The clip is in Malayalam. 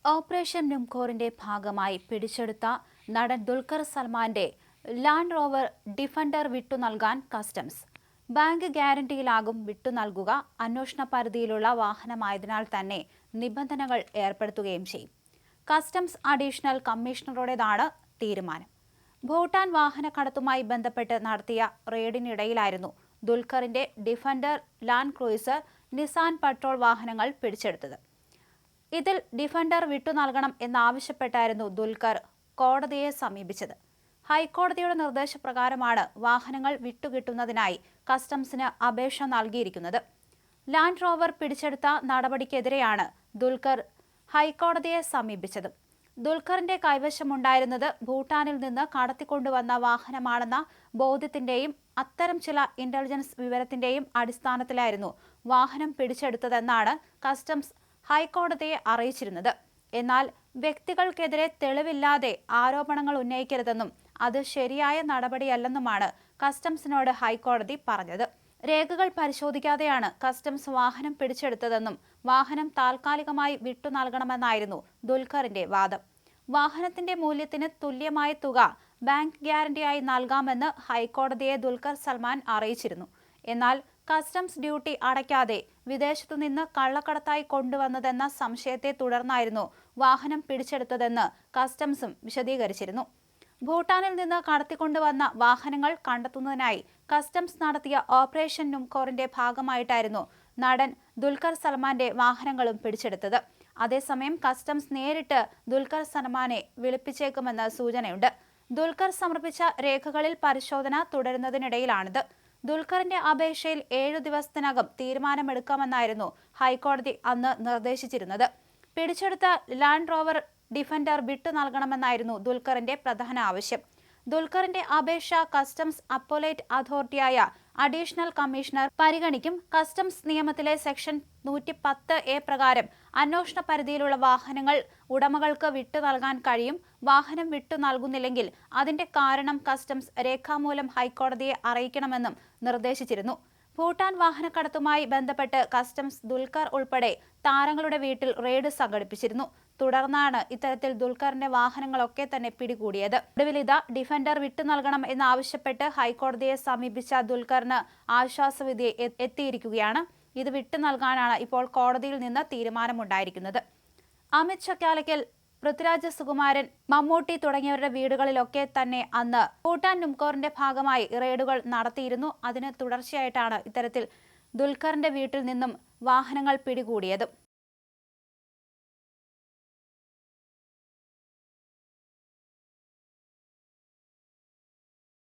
ഓപ്പറേഷൻ നുംകോറിന്റെ ഭാഗമായി പിടിച്ചെടുത്ത നടൻ ദുൽഖർ സൽമാന്റെ ലാൻഡ് റോവർ ഡിഫൻഡർ വിട്ടുനൽകാൻ കസ്റ്റംസ്. ബാങ്ക് ഗ്യാരണ്ടിയിലാകും വിട്ടുനൽകുക. അന്വേഷണ പരിധിയിലുള്ള വാഹനമായതിനാൽ തന്നെ നിബന്ധനകൾ ഏർപ്പെടുത്തുകയും ചെയ്യും. കസ്റ്റംസ് അഡീഷണൽ കമ്മീഷണറുടേതാണ് തീരുമാനം. ഭൂട്ടാൻ വാഹനക്കടത്തുമായി ബന്ധപ്പെട്ട് നടത്തിയ റെയ്ഡിനിടയിലായിരുന്നു ദുൽഖറിന്റെ Defender, Land Cruiser, Nissan Patrol വാഹനങ്ങൾ പിടിച്ചെടുത്തത്. ഇതിൽ ഡിഫൻഡർ വിട്ടുനൽകണം എന്നാവശ്യപ്പെട്ടായിരുന്നു ദുൽഖർ കോടതിയെ സമീപിച്ചത്. ഹൈക്കോടതിയുടെ നിർദ്ദേശപ്രകാരമാണ് വാഹനങ്ങൾ വിട്ടുകിട്ടുന്നതിനായി കസ്റ്റംസിന് അപേക്ഷ നൽകിയിരിക്കുന്നത്. ലാൻഡ് റോവർ പിടിച്ചെടുത്ത നടപടിക്കെതിരെയാണ് ദുൽഖർ ഹൈക്കോടതിയെ സമീപിച്ചത്. ദുൽഖറിന്റെ കൈവശമുണ്ടായിരുന്നത് ഭൂട്ടാനിൽ നിന്ന് കടത്തിക്കൊണ്ടുവന്ന വാഹനമാണെന്ന ബോധ്യത്തിന്റെയും അത്തരം ചില ഇന്റലിജൻസ് വിവരത്തിന്റെയും അടിസ്ഥാനത്തിലായിരുന്നു വാഹനം പിടിച്ചെടുത്തതെന്നാണ് കസ്റ്റംസ് ഹൈക്കോടതിയെ അറിയിച്ചിരുന്നത്. എന്നാൽ വ്യക്തികൾക്കെതിരെ തെളിവില്ലാതെ ആരോപണങ്ങൾ ഉന്നയിക്കരുതെന്നും അത് ശരിയായ നടപടിയല്ലെന്നുമാണ് കസ്റ്റംസിനോട് ഹൈക്കോടതി പറഞ്ഞത്. രേഖകൾ പരിശോധിക്കാതെയാണ് കസ്റ്റംസ് വാഹനം പിടിച്ചെടുത്തതെന്നും വാഹനം താൽക്കാലികമായി വിട്ടുനൽകണമെന്നായിരുന്നു ദുൽഖറിന്റെ വാദം. വാഹനത്തിന്റെ മൂല്യത്തിന് തുല്യമായ തുക ബാങ്ക് ഗ്യാരണ്ടിയായി നൽകാമെന്ന് ഹൈക്കോടതിയെ ദുൽഖർ സൽമാൻ അറിയിച്ചിരുന്നു. എന്നാൽ കസ്റ്റംസ് ഡ്യൂട്ടി അടയ്ക്കാതെ വിദേശത്തുനിന്ന് കള്ളക്കടത്തായി കൊണ്ടുവന്നതെന്ന സംശയത്തെ തുടർന്നായിരുന്നു വാഹനം പിടിച്ചെടുത്തതെന്ന് കസ്റ്റംസും വിശദീകരിച്ചിരുന്നു. ഭൂട്ടാനിൽ നിന്ന് കടത്തിക്കൊണ്ടുവന്ന വാഹനങ്ങൾ കണ്ടെത്തുന്നതിനായി കസ്റ്റംസ് നടത്തിയ ഓപ്പറേഷൻ നുംകോറിന്റെ ഭാഗമായിട്ടായിരുന്നു നടൻ ദുൽഖർ സൽമാന്റെ വാഹനങ്ങളും പിടിച്ചെടുത്തത്. അതേസമയം കസ്റ്റംസ് നേരിട്ട് ദുൽഖർ സൽമാനെ വിളിപ്പിച്ചേക്കുമെന്ന് സൂചനയുണ്ട്. ദുൽഖർ സമർപ്പിച്ച രേഖകളിൽ പരിശോധന തുടരുന്നതിനിടയിലാണിത്. ദുൽഖറിന്റെ അപേക്ഷയിൽ 7 ദിവസത്തിനകം തീരുമാനമെടുക്കാമെന്നായിരുന്നു ഹൈക്കോടതി അന്ന് നിർദ്ദേശിച്ചിരുന്നത്. പിടിച്ചെടുത്ത ലാൻഡ് റോവർ ഡിഫൻഡർ വിട്ടു നൽകണമെന്നായിരുന്നു ദുൽഖറിന്റെ പ്രധാന ആവശ്യം. ദുൽഖറിന്റെ അപേക്ഷ കസ്റ്റംസ് അപ്പലേറ്റ് അതോറിറ്റിയായ അഡീഷണൽ കമ്മീഷണർ പരിഗണിക്കും. കസ്റ്റംസ് നിയമത്തിലെ സെക്ഷൻ 110A പ്രകാരം അന്വേഷണ പരിധിയിലുള്ള വാഹനങ്ങൾ ഉടമകൾക്ക് വിട്ടു നൽകാൻ കഴിയും. വാഹനം വിട്ടു നൽകുന്നില്ലെങ്കിൽ അതിന്റെ കാരണം കസ്റ്റംസ് രേഖാമൂലം ഹൈക്കോടതിയെ അറിയിക്കണമെന്നും നിർദ്ദേശിച്ചിരുന്നു. ഭൂട്ടാൻ വാഹനക്കടത്തുമായി ബന്ധപ്പെട്ട് കസ്റ്റംസ് ദുൽഖർ ഉൾപ്പെടെ താരങ്ങളുടെ വീട്ടിൽ റെയ്ഡ് സംഘടിപ്പിച്ചിരുന്നു. തുടർന്നാണ് ഇത്തരത്തിൽ ദുൽഖറിന്റെ വാഹനങ്ങളൊക്കെ തന്നെ പിടികൂടിയത്. ഒടുവിൽ ഇതാ ഡിഫൻഡർ വിട്ടു നൽകണം എന്നാവശ്യപ്പെട്ട് ഹൈക്കോടതിയെ സമീപിച്ച ദുൽഖറിന് ആശ്വാസവിധി എത്തിയിരിക്കുകയാണ്. ഇത് വിട്ടു നൽകാനാണ് ഇപ്പോൾ കോടതിയിൽ നിന്ന് തീരുമാനമുണ്ടായിരിക്കുന്നത്. അമിത് ചക്കാലക്കൽ, പൃഥ്വിരാജ് സുകുമാരൻ, മമ്മൂട്ടി തുടങ്ങിയവരുടെ വീടുകളിലൊക്കെ തന്നെ അന്ന് ഭൂട്ടാൻ നുംകോറിന്റെ ഭാഗമായി റെയ്ഡുകൾ നടത്തിയിരുന്നു. അതിന് തുടർച്ചയായിട്ടാണ് ഇത്തരത്തിൽ ദുൽഖറിന്റെ വീട്ടിൽ നിന്നും വാഹനങ്ങൾ പിടികൂടിയത്.